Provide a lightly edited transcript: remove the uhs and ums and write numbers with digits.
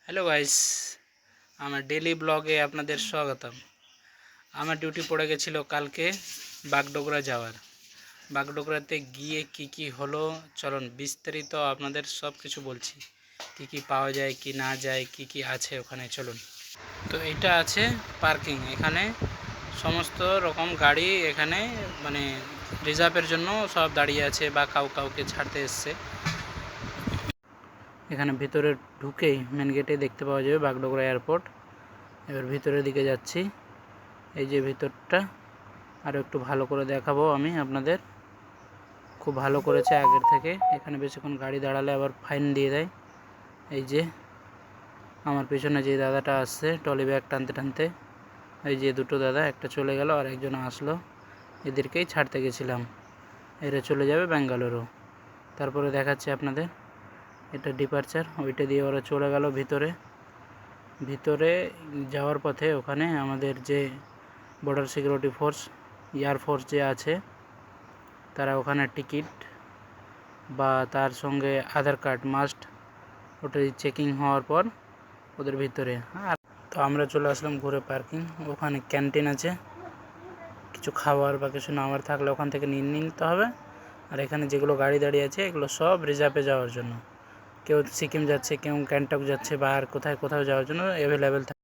Hello guys, আমার daily ব্লগে আপনাদের স্বাগতম। আমার ডিউটি পড়ে গেছিল কালকে বাগডোগরা যাওয়ার। বাগডোগরাতে গিয়ে কি হলো চলুন বিস্তারিত আপনাদের সব কিছু বলছি। কি পাওয়া যায়, কি না যায়, কি আছে ওখানে চলুন। তো এটা আছে পার্কিং। এখানে সমস্ত রকম গাড়ি এখানে মানে রিজার্ভের জন্য সব দাঁড়িয়ে আছে বা কাউকে ছাড়তে এসছে। এখানে ভিতরে ঢুকেই মেন গেটে দেখতে পাওয়া যাবে বাগডোগরা এয়ারপোর্ট। এবার ভিতরের দিকে যাচ্ছি। এই যে ভিতরটা আরও একটু ভালো করে দেখাবো আমি আপনাদের। খুব ভালো করেছে আগের থেকে। এখানে বেশিক্ষণ গাড়ি দাঁড়ালে আবার ফাইন দিয়ে দেয়। এই যে আমার পেছনে যে দাদাটা আসছে ট্রলি ব্যাগ টানতে টানতে, এই যে দুটো দাদা, একটা চলে গেল আর একজন আসলো। এদেরকেই ছাড়তে গেছিলাম। এরা চলে যাবে ব্যাঙ্গালোরও। তারপরে দেখাচ্ছি আপনাদের, এটা ডিপারচার। ওইটা দিয়ে ওরা চলে গেল ভিতরে যাওয়ার পথে ওখানে আমাদের যে বর্ডার সিকিউরিটি ফোর্স, এয়ারফোর্স যে আছে, তারা ওখানে টিকিট বা তার সঙ্গে আধার কার্ড মাস্ট, ওটা চেকিং হওয়ার পর ওদের ভিতরে। আর তো আমরা চলে আসলাম ঘুরে পার্কিং। ওখানে ক্যান্টিন আছে, কিছু খাবার বা কিছু নামার থাকলে ওখান থেকে নিয়ে নিতে হবে। আর এখানে যেগুলো গাড়ি দাঁড়িয়ে আছে এগুলো সব রিজার্ভে যাওয়ার জন্য। কেউ সিকিম যাচ্ছে, কেউ গ্যাংটক যাচ্ছে বা আর কোথাও যাওয়ার জন্য অ্যাভেলেবেল থাকে।